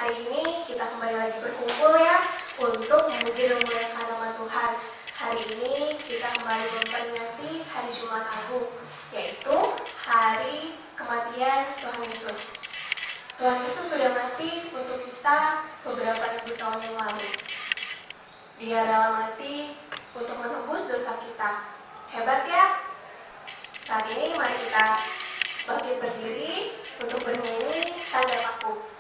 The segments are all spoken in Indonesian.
Hari ini kita kembali lagi berkumpul ya untuk memuji dan memuliakan nama Tuhan. Hari ini kita kembali memperingati hari Jumat Agung, yaitu hari kematian Tuhan Yesus. Tuhan Yesus sudah mati untuk kita beberapa ribu tahun yang lalu. Dia rela mati untuk menebus dosa kita. Hebat ya? Saat ini mari kita bangkit berdiri untuk bernyanyi Tanda Paku.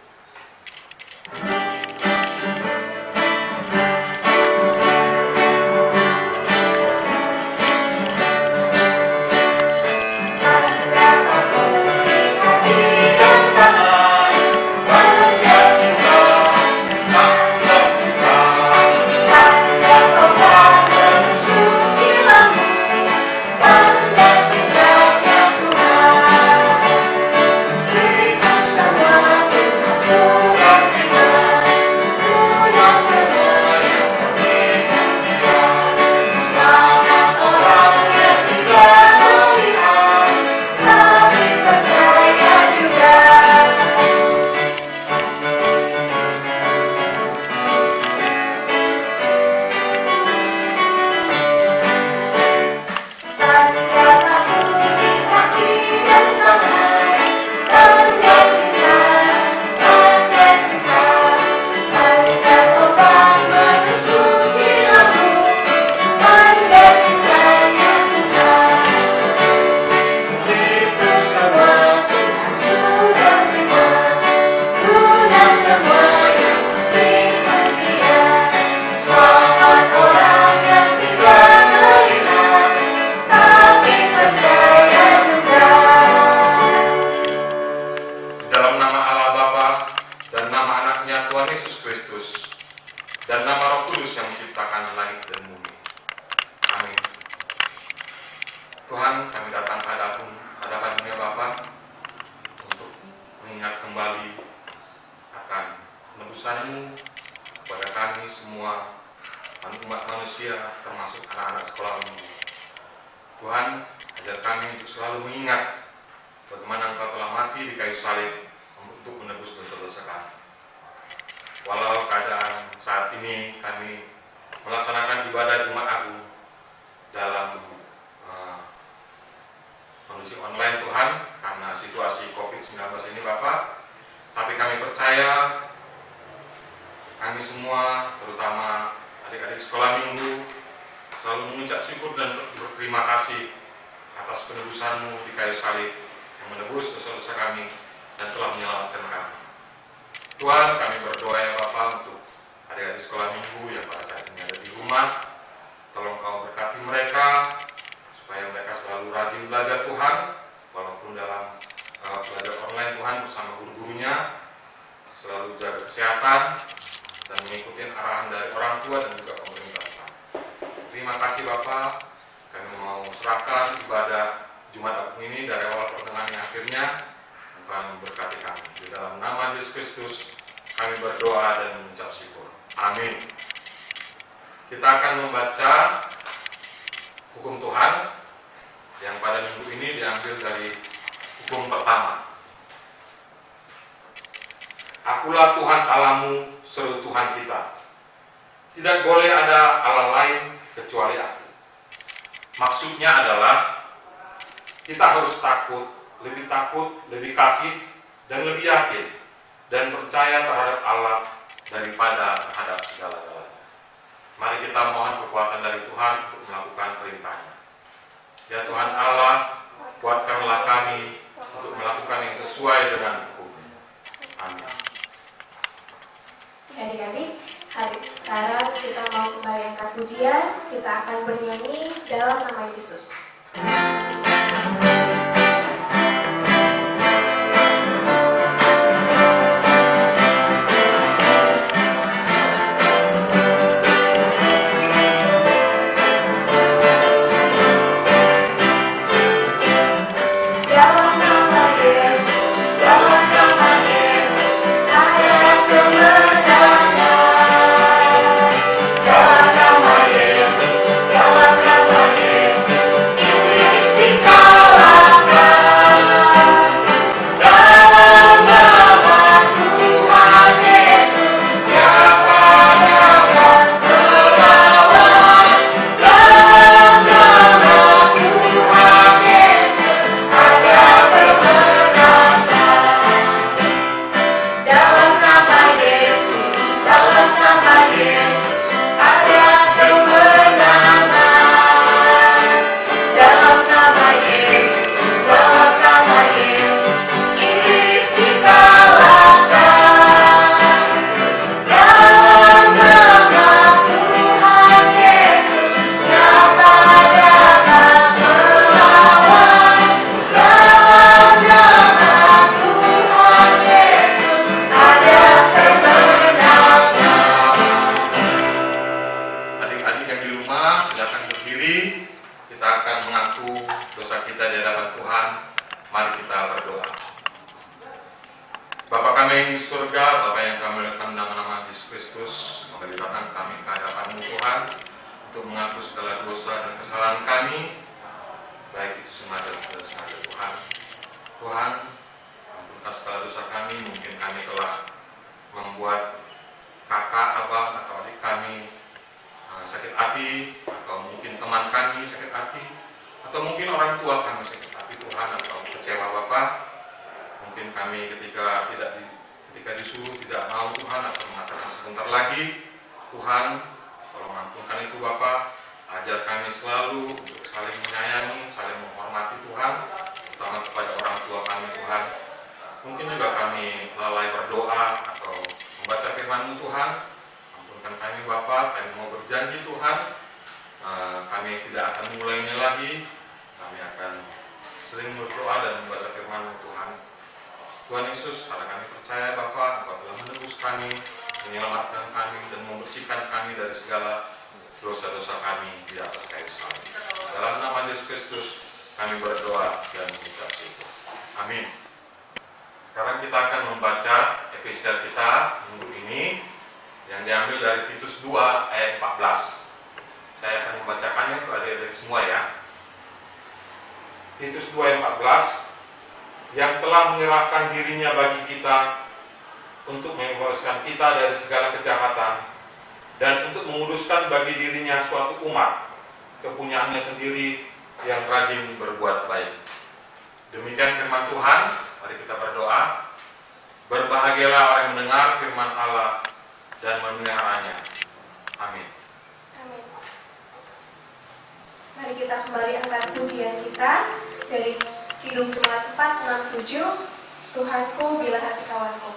Sekarang kita mau kembali angkat pujian, kita akan bernyanyi dalam nama Yesus. Yesus, yang di surga, Bapa yang kami muliakan dalam nama Yesus Kristus, kembali datang kami ke hadapan-Mu Tuhan untuk mengaku segala dosa dan kesalahan kami, baik itu sengaja atau tidak sengaja Tuhan. Tuhan, ampunkan segala dosa kami, mungkin kami telah membuat kakak, abang, atau adik kami sakit hati, atau mungkin teman kami sakit hati, atau mungkin orang tua kami sakit hati Tuhan, atau kecewa Bapa. Mungkin kami ketika disuruh tidak mau Tuhan, atau mengatakan sebentar lagi Tuhan, tolong ampunkan itu Bapa. Ajar kami selalu untuk saling menyayangi, saling menghormati Tuhan, terutama kepada orang tua kami Tuhan. Mungkin juga kami lalai berdoa atau membaca firman-Mu Tuhan. Ampunkan kami Bapa, kami mau berjanji Tuhan, kami tidak akan mulainya lagi. Kami akan sering berdoa dan membaca firman-Mu Tuhan. Tuhan Yesus, karena kami percaya Bapa, Engkau telah menebus kami, menyelamatkan kami, dan membersihkan kami dari segala dosa-dosa kami di atas kayu salib. Dalam nama Yesus Kristus, kami berdoa dan mengucap syukur. Amin. Sekarang kita akan membaca epistel kita minggu ini yang diambil dari Titus 2 ayat 14. Saya akan membacakannya untuk adik-adik semua ya. Titus 2 ayat 14. Yang telah menyerahkan dirinya bagi kita untuk membebaskan kita dari segala kejahatan dan untuk menguduskan bagi dirinya suatu umat kepunyaannya sendiri yang rajin berbuat baik. Demikian firman Tuhan. Mari kita berdoa. Berbahagialah orang yang mendengar firman Allah dan memeliharanya. Amin. Amin. Mari kita kembali angkat pujian kita dari Kidung Jemaat 467, Tuhanku bila hati kawanku.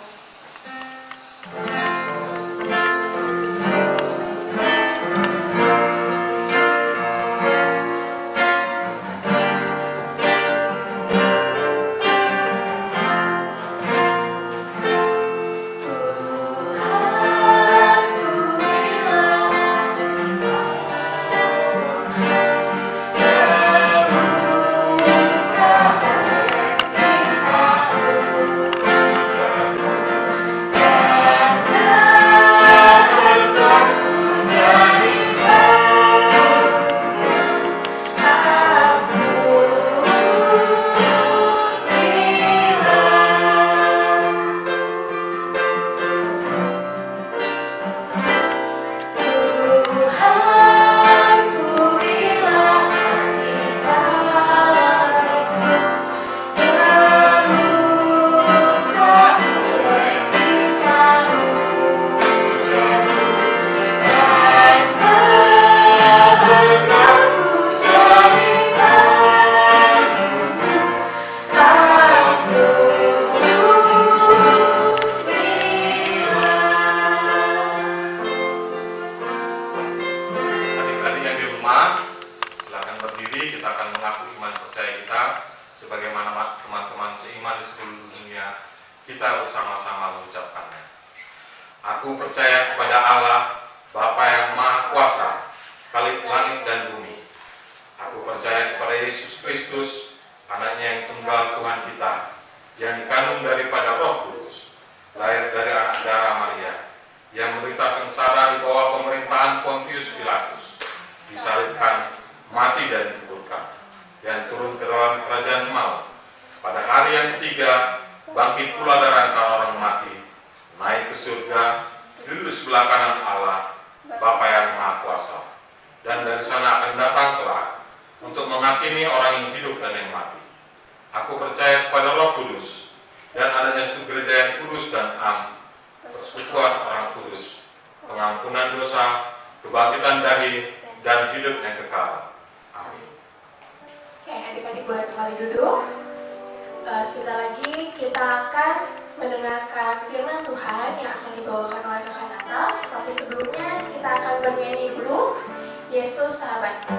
Aku percaya kepada Allah, Bapa yang Maha Kuasa, Khalik langit dan bumi. Aku percaya kepada Yesus Kristus, Anaknya yang tunggal Tuhan kita, yang dikandung daripada Roh Kudus, lahir dari anak darah Maria, yang menderita sengsara di bawah pemerintahan Pontius Pilatus, disalibkan, mati dan dikuburkan, dan turun ke dalam kerajaan maut. Pada hari yang ketiga, bangkit pula dari antara orang mati, naik ke surga, duduk sebelah kanan Allah, Bapa yang Maha Kuasa, dan dari sana akan datang kelak untuk menghakimi orang yang hidup dan yang mati. Aku percaya kepada Roh Kudus dan adanya satu gereja yang kudus dan am, persekutuan orang kudus, pengampunan dosa, kebangkitan daging, dan hidup yang kekal. Amin. Oke, adik-adik boleh kembali duduk. Sebentar lagi kita akan mendengarkan firman Tuhan yang akan dibawakan oleh Kakak Natal. Tapi sebelumnya kita akan bernyanyi dulu Yesus Sahabatku.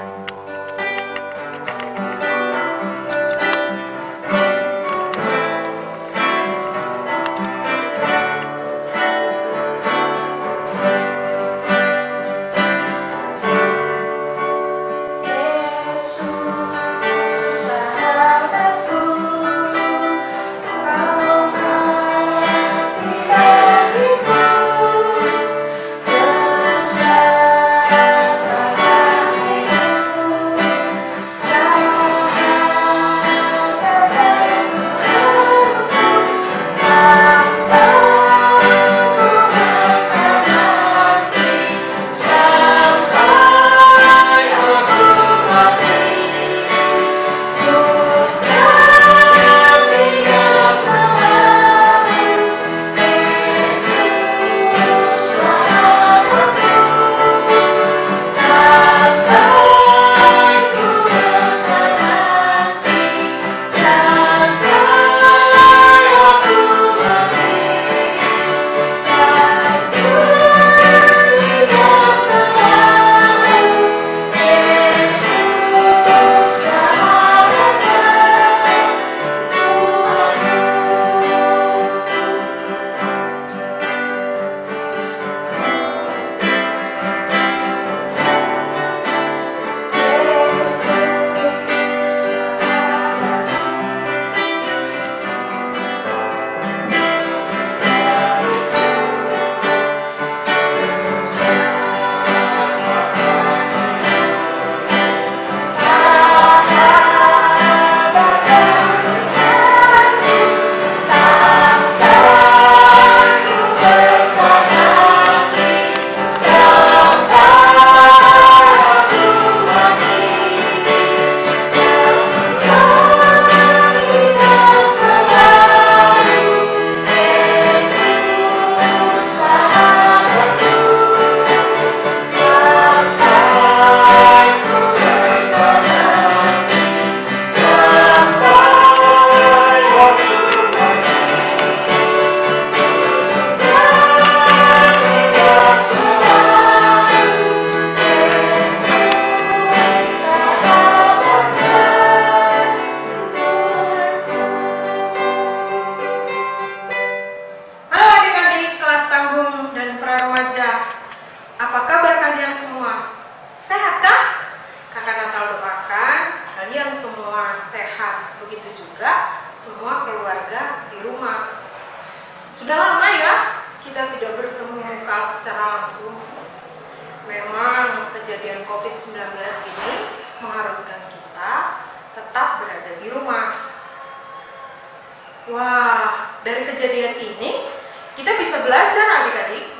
semua keluarga di rumah. Sudah lama ya kita tidak bertemu muka secara langsung. Memang kejadian COVID-19 ini mengharuskan kita tetap berada di rumah. Wah, dari kejadian ini kita bisa belajar adik-adik.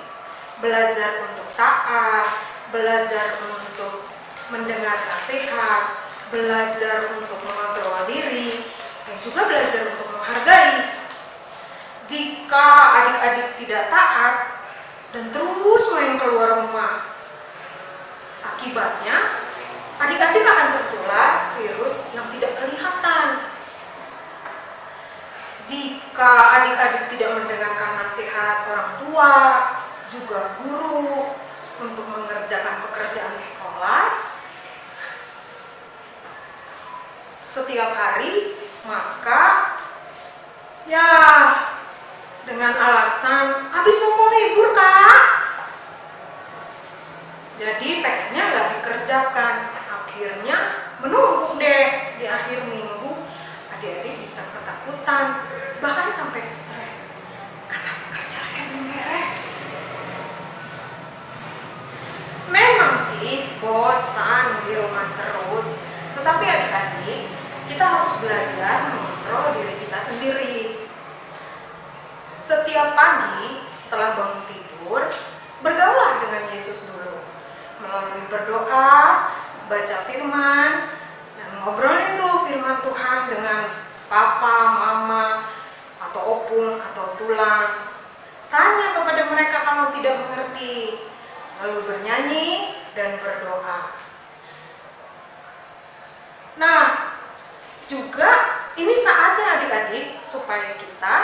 Belajar untuk taat, belajar untuk mendengar nasihat, belajar untuk mengontrol diri, dan juga belajar untuk menghargai. Jika adik-adik tidak taat dan terus main keluar rumah, akibatnya adik-adik akan tertular virus yang tidak kelihatan. Jika adik-adik tidak mendengarkan nasihat orang tua, juga guru untuk mengerjakan pekerjaan sekolah setiap hari, maka ya dengan alasan habis mau libur kak, jadi PR-nya nggak dikerjakan, akhirnya menumpuk deh di akhir minggu. Adik-adik bisa ketakutan, bahkan sampai stres karena pekerjaannya belum beres. Memang sih bosan di rumah terus, tetapi adik-adik kita harus belajar mengontrol diri kita sendiri. Setiap pagi setelah bangun tidur, bergaulah dengan Yesus dulu melalui berdoa, baca firman, dan ngobrolin tuh firman Tuhan dengan papa, mama, atau opung, atau tulang. Tanya kepada mereka kalau tidak mengerti, lalu bernyanyi dan berdoa. Nah, juga ini saatnya adik-adik supaya kita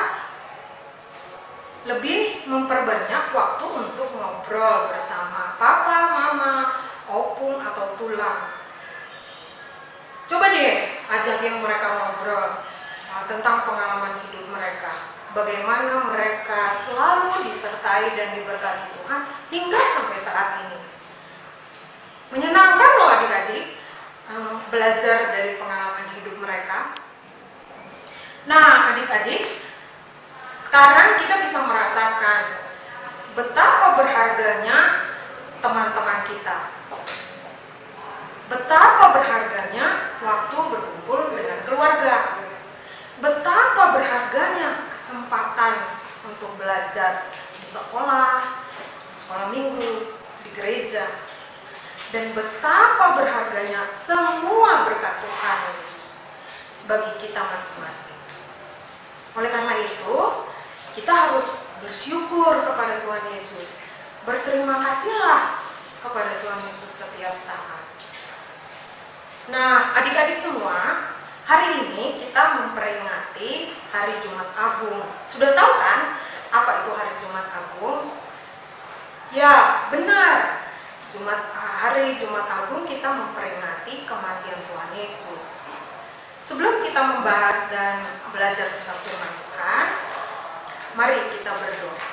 lebih memperbanyak waktu untuk ngobrol bersama papa, mama, opung, atau tulang. Coba deh ajakin mereka ngobrol tentang pengalaman hidup mereka. Bagaimana mereka selalu disertai dan diberkati Tuhan hingga sampai saat ini. Menyenangkan loh adik-adik belajar dari pengalaman hidup mereka. Nah adik-adik, sekarang kita bisa merasakan betapa berharganya teman-teman kita. Betapa berharganya waktu berkumpul dengan keluarga. Betapa berharganya kesempatan untuk belajar di sekolah minggu, di gereja. Dan betapa berharganya semua berkat Tuhan Yesus bagi kita masing-masing. Oleh karena itu, kita harus bersyukur kepada Tuhan Yesus. Berterima kasihlah kepada Tuhan Yesus setiap saat. Nah, adik-adik semua, hari ini kita memperingati Hari Jumat Agung. Sudah tahu kan apa itu Hari Jumat Agung? Ya, benar. Hari Jumat Agung kita memperingati kematian Tuhan Yesus. Sebelum kita membahas dan belajar tentang firman Tuhan, mari kita berdoa.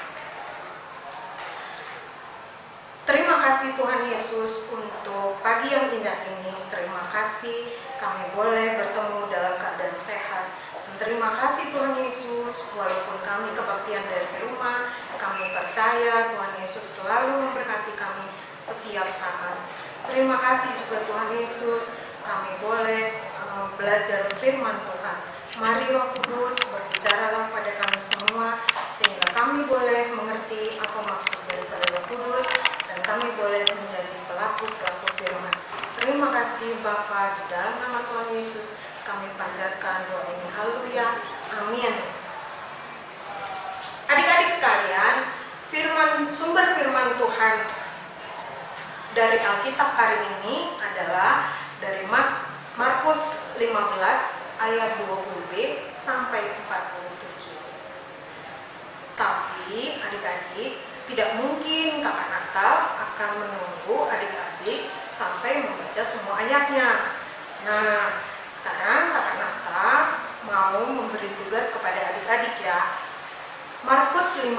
Terima kasih Tuhan Yesus untuk pagi yang indah ini. Terima kasih kami boleh bertemu dalam keadaan sehat. Dan terima kasih Tuhan Yesus, walaupun kami kebaktian dari rumah, kami percaya Tuhan Yesus selalu memberkati kami setiap saat. Terima kasih juga Tuhan Yesus, kami boleh belajar firman Tuhan. Mari Roh Kudus berbicaralah pada kami semua, sehingga kami boleh mengerti apa maksud daripada Roh Kudus, dan kami boleh menjadi pelaku-pelaku firman. Terima kasih Bapa, di dalam nama Tuhan Yesus kami panjatkan doa ini. Haleluya, amin. Adik-adik sekalian, sumber firman Tuhan dari Alkitab hari ini adalah dari Markus 15 ayat 20b sampai 47. Tapi adik-adik, tidak mungkin kakak Natal akan menunggu adik-adik sampai membaca semua ayatnya. Nah, sekarang kakak Natal mau memberi tugas kepada adik-adik ya. Markus 15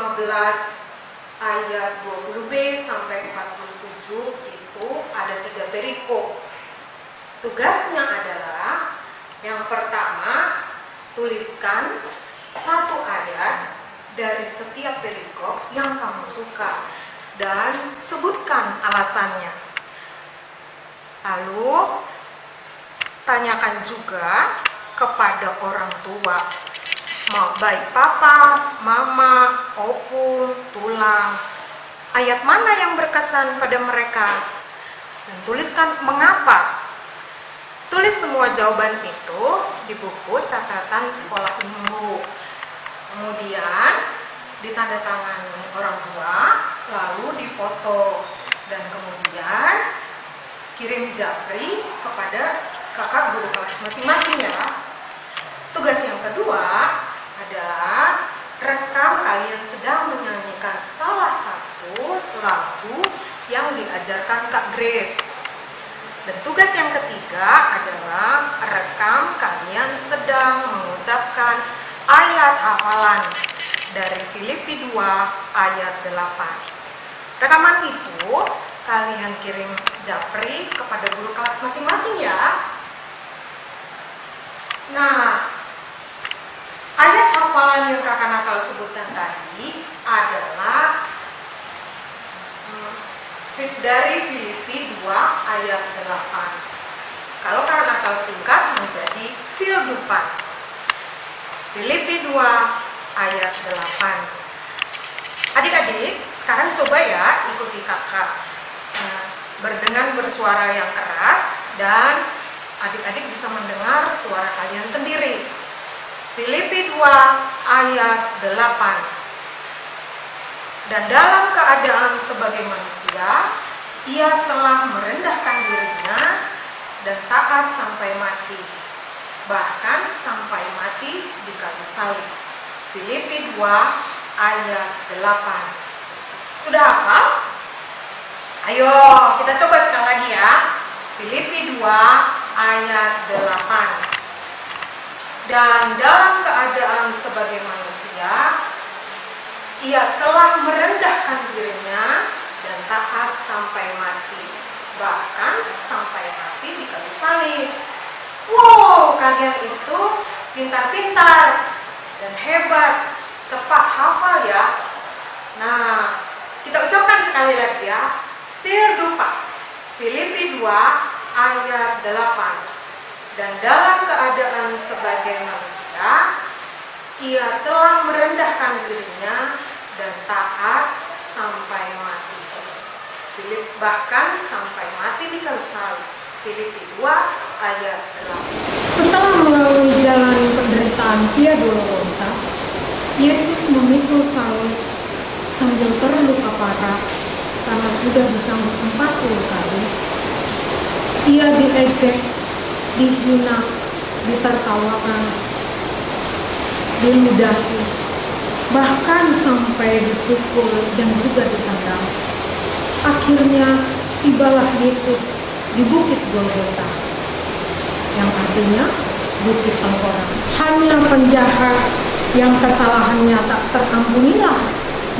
ayat 20b sampai 47 itu ada 3 perikop. Tugasnya adalah yang pertama, Tuliskan satu ayat dari setiap perikop yang kamu suka dan sebutkan alasannya. Lalu tanyakan juga kepada orang tua, baik papa, mama, opung, tulang, ayat mana yang berkesan pada mereka, dan tuliskan mengapa. Tulis semua jawaban itu di buku catatan sekolah minggu. Kemudian ditandatangani orang tua, lalu difoto, dan kemudian kirim japri kepada kakak guru kelas masing-masing ya. Tugas yang kedua adalah rekam kalian sedang menyanyikan salah satu lagu yang diajarkan Kak Grace. Dan tugas yang ketiga adalah rekam kalian sedang mengucapkan ayat hafalan dari Filipi 2 ayat 8. Rekaman itu kalian kirim japri kepada guru kelas masing-masing ya. Nah, ayat hafalan yang kakak Nakal sebutkan tadi adalah dari Filipi 2 ayat 8. Kalau kakak Nakal singkat menjadi Fildupan. Filipi 2 ayat 8. Adik-adik, sekarang coba ya ikuti kakak. Berdengar bersuara yang keras dan adik-adik bisa mendengar suara kalian sendiri. Filipi 2 ayat 8. Dan dalam keadaan sebagai manusia, ia telah merendahkan dirinya dan taat sampai mati, bahkan sampai mati di kayu salib. Filipi 2 ayat 8. Sudah hafal? Ayo kita coba sekali lagi ya. Filipi 2 ayat 8. Dan dalam keadaan sebagai manusia, ia telah merendahkan dirinya dan taat sampai mati, bahkan sampai mati di kayu salib. Wow, kalian itu pintar-pintar dan hebat, cepat hafal ya. Nah, kita ucapkan sekali lagi ya. Fildupa, Filipi 2 ayat 8. Dan dalam keadaan sebagai manusia, ia telah merendahkan dirinya dan taat sampai mati, bahkan sampai mati di kayu salib. Filipi 2 ayat 8. Setelah melalui jalan penderitaan Via Dolorosa, Yesus memikul salib sambil terluka parah karena sudah dicambuk 40 kali. Ia diejek, dihina, ditertawakan, diludahi, bahkan sampai dipukul dan juga ditendang. Akhirnya tibalah Yesus di Bukit Golgota, yang artinya Bukit Tengkorak. Hanya penjahat yang kesalahannya tak terampunilah,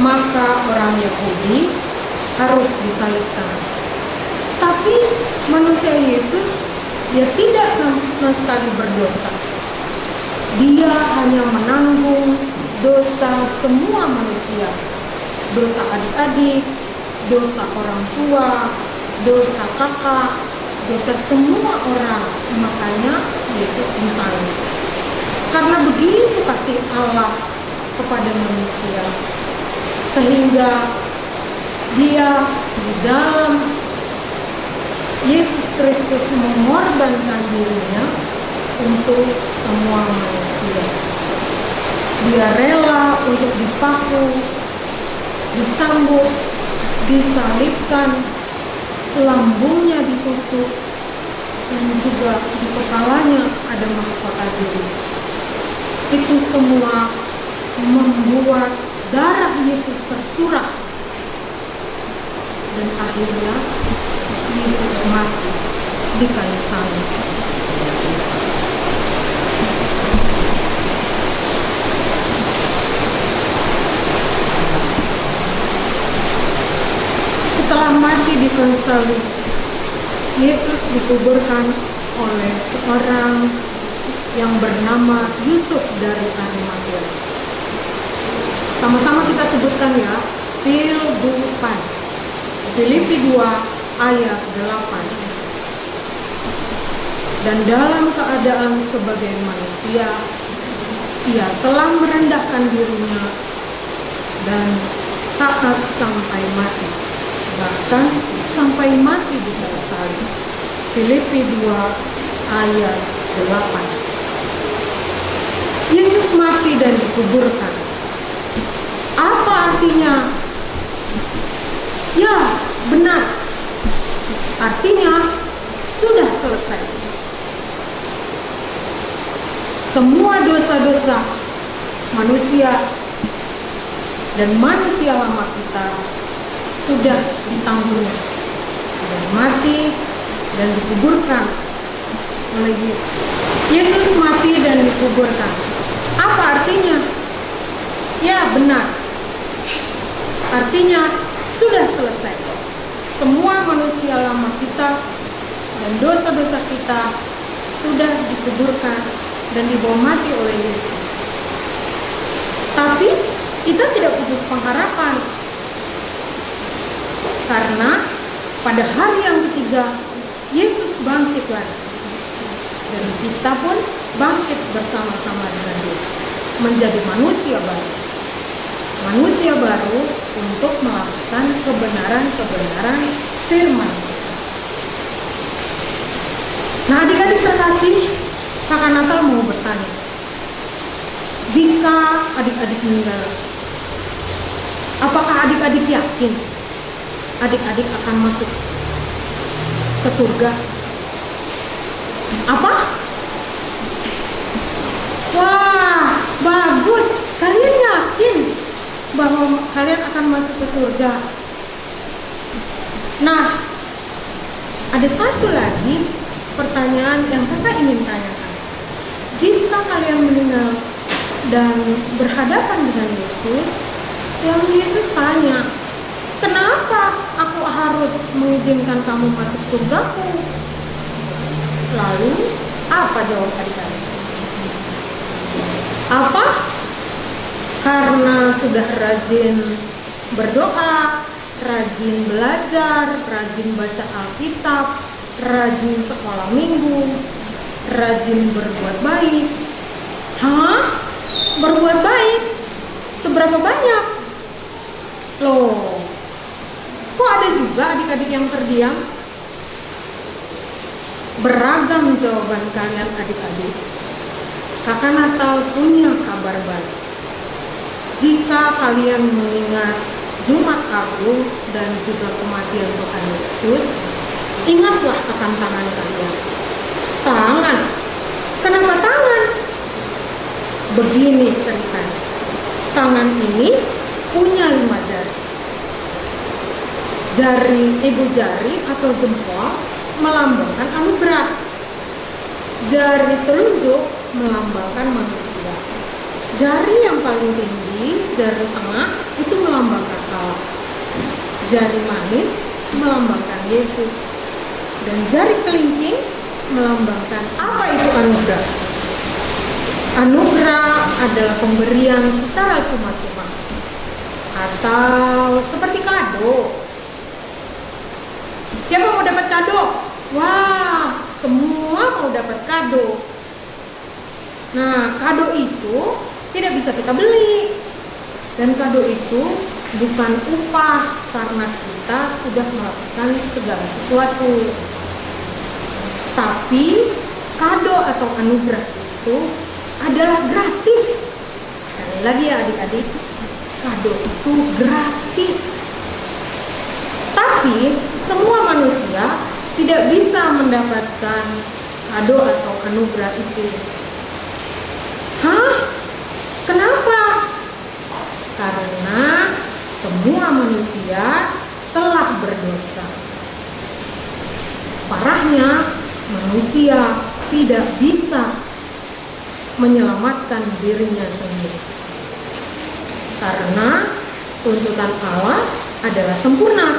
maka orang Yahudi harus disalibkan. Tapi manusia Yesus, dia tidak sama sekali berdosa. Dia hanya menanggung dosa semua manusia, dosa adik-adik, dosa orang tua, dosa kakak, dosa semua orang. Makanya Yesus disalib. Karena begitu kasih Allah kepada manusia, sehingga dia di dalam Yesus Kristus mengorbankan dirinya untuk semua manusia. Dia rela untuk dipaku, dicambuk, disalibkan, lambungnya ditusuk, dan juga di kepalanya ada mahkota duri. Itu semua membuat darah Yesus tercurah, dan akhirnya Yesus mati di kayu salib. Setelah mati di kayu salib, Yesus dikuburkan oleh seorang yang bernama Yusuf dari Arimatea. Sama-sama kita sebutkan ya, Filbupan. Filipi 2 ayat 8. Dan dalam keadaan sebagai manusia, ia telah merendahkan dirinya dan taat sampai mati, bahkan sampai mati di kayu salib. Filipi 2 ayat 8. Yesus mati dan dikuburkan. Apa artinya? Ya, benar. Artinya sudah selesai. Semua dosa-dosa manusia dan manusia lama kita sudah ditanggungnya, dan mati dan dikuburkan oleh Yesus. Yesus mati dan dikuburkan. Apa artinya? Ya, benar. Artinya sudah selesai. Semua manusia lama kita dan dosa-dosa kita sudah dikuburkan dan dibawa mati oleh Yesus. Tapi kita tidak putus pengharapan, karena pada hari yang ketiga Yesus bangkit lagi, dan kita pun bangkit bersama-sama dengan Dia menjadi manusia baru. Manusia baru untuk melakukan kebenaran-kebenaran firman. Nah, adik-adik terkasih, Kakak Natal mau bertanya, jika adik-adik meninggal, apakah adik-adik yakin adik-adik akan masuk ke surga? Apa? Wah, bagus. Kalian yakin bahwa kalian akan masuk ke surga? Nah, ada satu lagi pertanyaan yang kakak ingin tanyakan. Jika kalian meninggal dan berhadapan dengan Yesus, yang Yesus tanya, kenapa aku harus mengizinkan kamu masuk surgaku? Lalu, apa jawab adik-adik? Apa? Karena sudah rajin berdoa, rajin belajar, rajin baca Alkitab, rajin sekolah minggu, rajin berbuat baik. Hah? Berbuat baik? Seberapa banyak? Loh, kok ada juga adik-adik yang terdiam? Beragam jawaban kalian adik-adik. Kakak Natal punya kabar baik. Jika kalian mengingat Jumat Agung dan juga kematian Tuhan Yesus, ingatlah akan tangan kalian. Tangan? Kenapa tangan? Begini ceritanya. Tangan ini punya 5 jari. Jari ibu jari atau jempol melambangkan anugerah. Jari telunjuk melambangkan manusia. Jari yang paling tinggi, jari tengah, itu melambangkan Allah. Jari manis melambangkan Yesus. Dan jari kelingking melambangkan apa itu anugerah? Anugerah adalah pemberian secara cuma-cuma atau seperti kado. Siapa mau dapat kado? Wah, semua mau dapat kado. Nah, kado itu tidak bisa kita beli. Dan kado itu bukan upah karena kita sudah melakukan segala sesuatu. Tapi kado atau anugerah itu adalah gratis. Sekali lagi ya adik-adik, kado itu gratis. Tapi semua manusia tidak bisa mendapatkan kado atau anugerah itu. Hah? Kenapa? Karena semua manusia telah berdosa. Parahnya, manusia tidak bisa menyelamatkan dirinya sendiri. Karena tuntutan Allah adalah sempurna.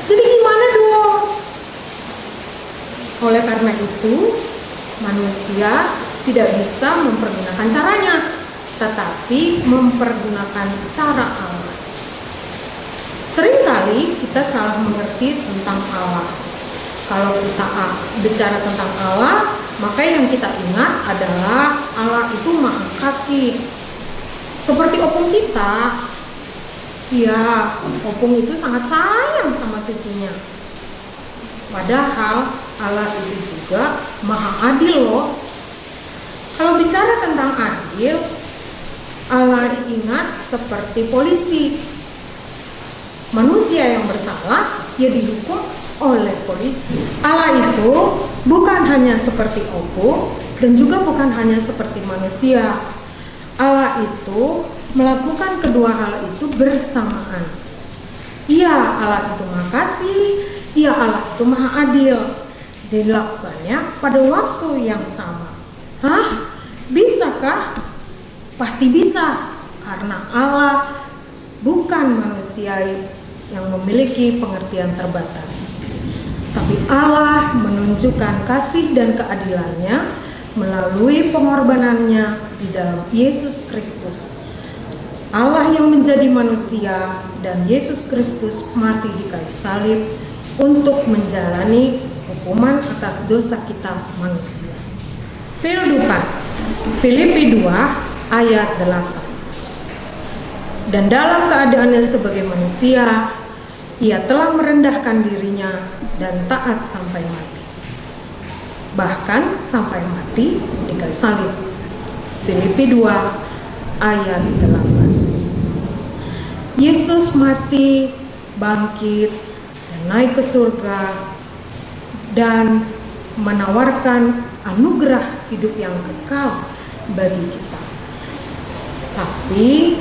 Jadi gimana dong? Oleh karena itu, manusia tidak bisa mempergunakan caranya, tetapi mempergunakan cara Allah. Seringkali kita salah mengerti tentang Allah. Kalau kita bicara tentang Allah, maka yang kita ingat adalah Allah itu Maha Kasih. Seperti opung kita, ya, opung itu sangat sayang sama cucunya. Padahal Allah itu juga Maha Adil loh. Kalau bicara tentang adil, Allah ingat seperti polisi. Manusia yang bersalah, ya dihukum oleh polisi. Allah itu bukan hanya seperti opung dan juga bukan hanya seperti manusia. Allah itu melakukan kedua hal itu bersamaan. Iya, Allah itu Maha Kasih, iya, Allah itu Maha Adil. Dilakukannya pada waktu yang sama. Hah? Bisakah? Pasti bisa, karena Allah bukan manusia yang memiliki pengertian terbatas. Tapi Allah menunjukkan kasih dan keadilannya melalui pengorbanannya di dalam Yesus Kristus. Allah yang menjadi manusia dan Yesus Kristus mati di kayu salib untuk menjalani hukuman atas dosa kita manusia. Filipi 2 ayat 8. Dan dalam keadaannya sebagai manusia, ia telah merendahkan dirinya dan taat sampai mati. Bahkan sampai mati di kayu salib. Filipi 2 ayat 8. Yesus mati, bangkit, dan naik ke surga dan menawarkan anugerah hidup yang kekal bagi kita. Tapi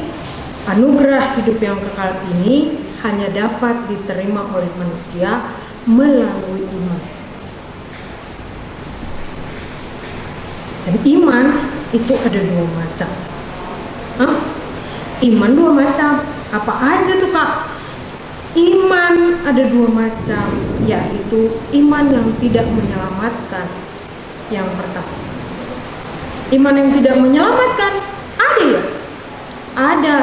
anugerah hidup yang kekal ini hanya dapat diterima oleh manusia melalui iman. Dan iman itu ada dua macam. Iman dua macam. Apa aja tuh Kak? Iman ada dua macam, yaitu iman yang tidak menyelamatkan. Yang pertama, iman yang tidak menyelamatkan ada ya? Ada,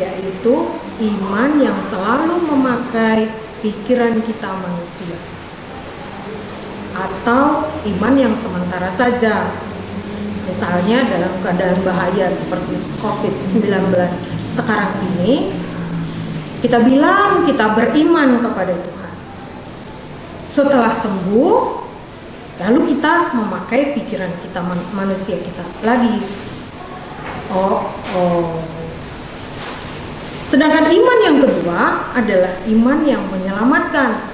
yaitu iman yang selalu memakai pikiran kita manusia, atau iman yang sementara saja. Misalnya dalam keadaan bahaya seperti COVID-19 sekarang ini, kita bilang kita beriman kepada Tuhan. Setelah sembuh, lalu kita memakai pikiran kita manusia kita lagi. Sedangkan iman yang kedua adalah iman yang menyelamatkan,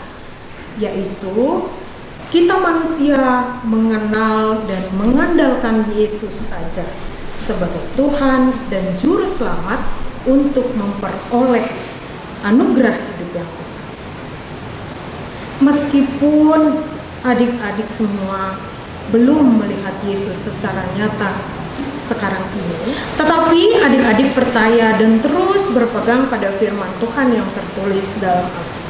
yaitu kita manusia mengenal dan mengandalkan Yesus saja sebagai Tuhan dan Juru Selamat untuk memperoleh anugerah hidup yang kekal. Meskipun adik-adik semua belum melihat Yesus secara nyata sekarang ini, tetapi adik-adik percaya dan terus berpegang pada firman Tuhan yang tertulis dalam Alkitab.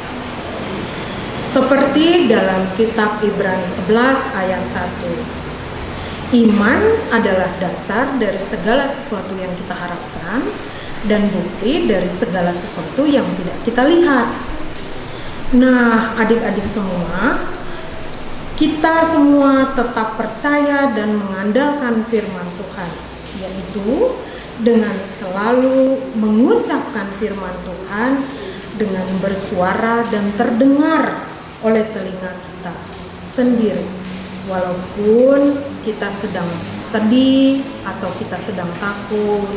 Seperti dalam kitab Ibrani 11 ayat 1. Iman adalah dasar dari segala sesuatu yang kita harapkan dan bukti dari segala sesuatu yang tidak kita lihat. Nah, adik-adik semua, kita semua tetap percaya dan mengandalkan firman Tuhan, yaitu dengan selalu mengucapkan firman Tuhan dengan bersuara dan terdengar oleh telinga kita sendiri, walaupun kita sedang sedih atau kita sedang takut.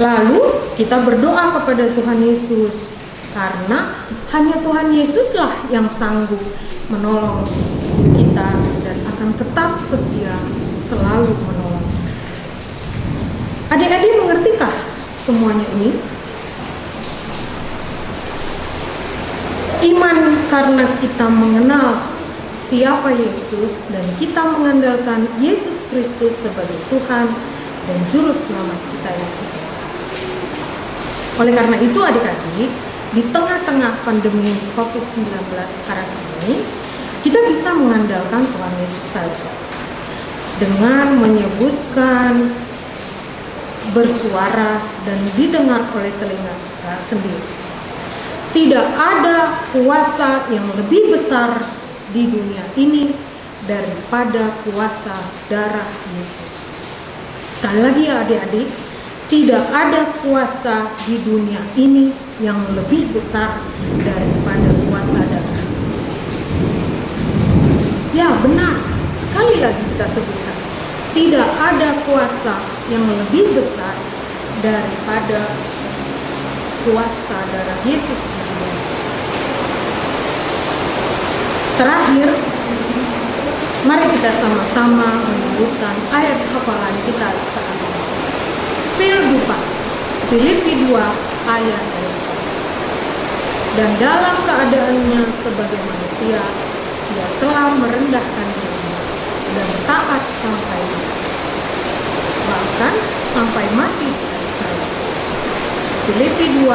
Lalu kita berdoa kepada Tuhan Yesus, karena hanya Tuhan Yesuslah yang sanggup menolong kita dan akan tetap setia selalu menolong. Adik-adik mengertikah semuanya ini? Iman karena kita mengenal siapa Yesus dan kita mengandalkan Yesus Kristus sebagai Tuhan dan Juru Selamat kita yang hidup. Oleh karena itu adik-adik, di tengah-tengah pandemi COVID-19 sekarang ini, kita bisa mengandalkan Tuhan Yesus saja. dengan menyebutkan bersuara dan didengar oleh telinga kita sendiri. Tidak ada kuasa yang lebih besar di dunia ini daripada kuasa darah Yesus. Sekali lagi ya adik-adik, tidak ada kuasa di dunia ini yang lebih besar daripada kuasa darah Yesus. Ya benar, sekali lagi kita sebutkan, tidak ada kuasa yang lebih besar daripada kuasa darah Yesus di dunia. Terakhir, mari kita sama-sama menyebutkan ayat hafalan kita saat ini. Filipi 2 ayat 4. Dan dalam keadaannya sebagai manusia, Dia telah merendahkan diri dan taat sampai mati, bahkan sampai mati di kayu salib. Filipi 2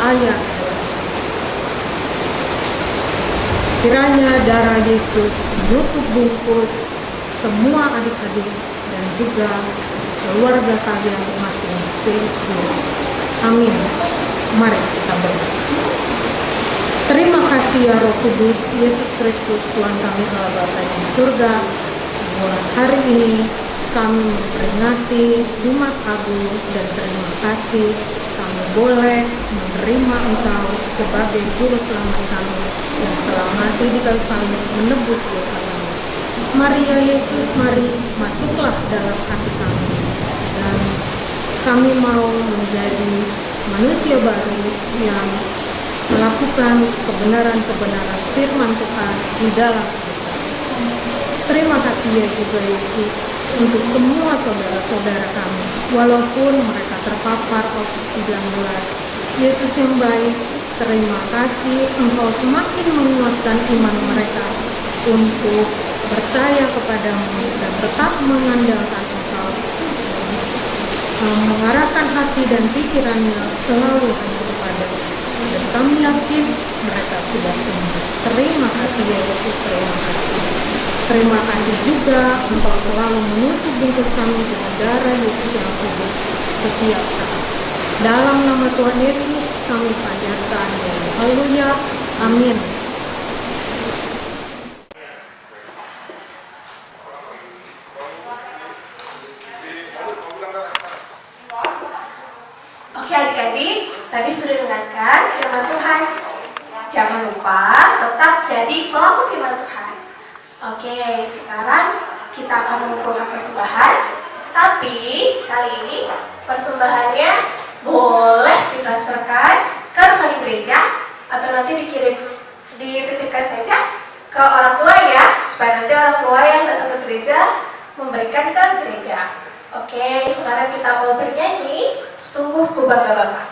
ayat 4. Kiranya darah Yesus menutup bungkus semua adik-adik dan juga keluarga kalian masing-masing. Amin. Mari kita berdoa. Terima kasih ya Roh Kudus, Yesus Kristus, Tuhan kami Allah Bapa di surga. Buat hari ini kami memperingati Jumat Agung dan terima kasih kami boleh menerima Engkau sebagai juru selamat kami yang telah mati di kayu salib menebus dosa kami. Mari ya Yesus, mari masuklah dalam hati kami dan kami mau menjadi manusia baru yang melakukan kebenaran-kebenaran firman Tuhan di dalam kita. Terima kasih ya juga Yesus untuk semua saudara-saudara kami, walaupun mereka terpapar COVID-19. Yesus yang baik, terima kasih Engkau semakin menguatkan iman mereka untuk percaya kepadamu dan tetap mengandalkan Engkau, mengarahkan hati dan pikirannya selalu hanya kepadamu. Dan kami yakin mereka sudah sembuh. Terima kasih ya Yesus, terima kasih. Terima kasih juga Engkau selalu menutup bungkus kami dengan darah Yesus yang kudus setiap saat. Dalam nama Tuhan Yesus kami panjatkan. Haleluya. Amin. Oke adik-adik, tadi sudah dengarkan firman Tuhan. Jangan lupa tetap jadi pelaku firman Tuhan. Oke, sekarang kita akan mengumpulkan persembahan. Tapi kali ini persembahannya boleh ditransferkan ke rekening gereja atau nanti dititipkan saja ke orang tua ya, supaya nanti orang tua yang datang ke gereja memberikan ke gereja. Oke, sekarang kita mau bernyanyi Sungguh Ku Bangga Bapa.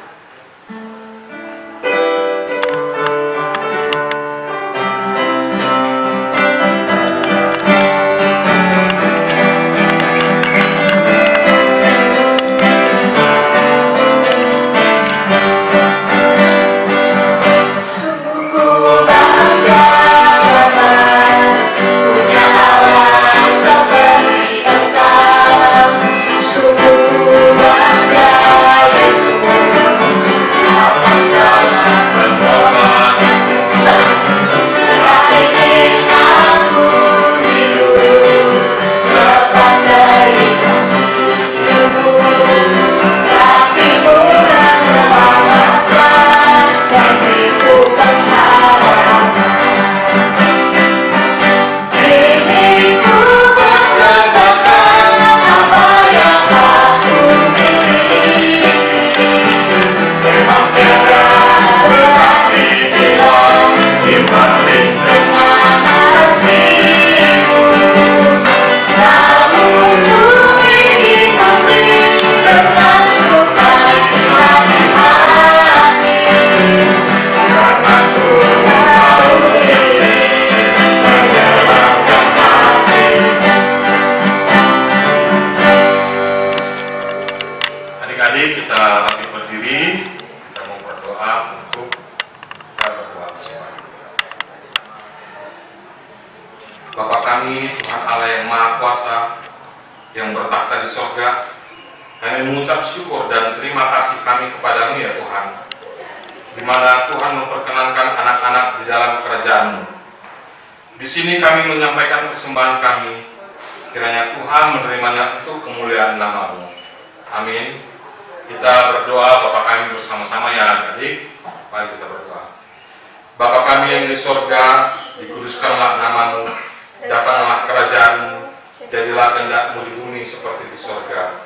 Adik-adik kita lagi berdiri, kita mau berdoa untuk kita berdoa bersama. Bapa kami, Tuhan Allah yang Maha Kuasa, yang bertakhta di sorga, kami mengucap syukur dan terima kasih kami kepadamu ya Tuhan, di mana Tuhan memperkenankan anak-anak di dalam kerajaan-Mu. Di sini kami menyampaikan persembahan kami, kiranya Tuhan menerimanya untuk kemuliaan nama-Mu. Amin. Kita berdoa Bapa kami bersama-sama ya adik. Mari kita berdoa. Bapa kami yang di sorga, dikuduskanlah nama-Mu, datanglah kerajaan-Mu, jadilah kehendak-Mu di bumi seperti di sorga.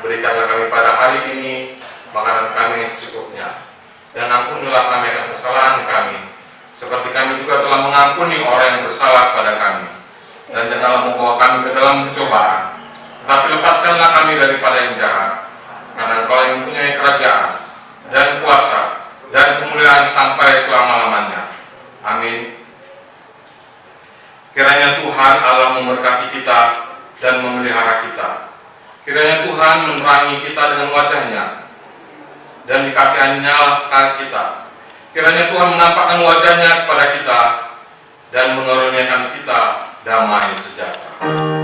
Berikanlah kami pada hari ini makanan kami yang secukupnya, dan ampunilah kami akan kesalahan kami, seperti kami juga telah mengampuni orang yang bersalah pada kami. Dan janganlah membawa kami ke dalam pencobaan, tetapi lepaskanlah kami daripada yang jahat. Karena Engkau yang mempunyai kerajaan dan kuasa dan kemuliaan sampai selama-lamanya. Amin. Kiranya Tuhan Allah memberkati kita dan memelihara kita. Kiranya Tuhan menerangi kita dengan wajah-Nya dan dikasihaninya kita. Kiranya Tuhan menampakkan wajah-Nya kepada kita dan mengaruniakan kita damai sejahtera.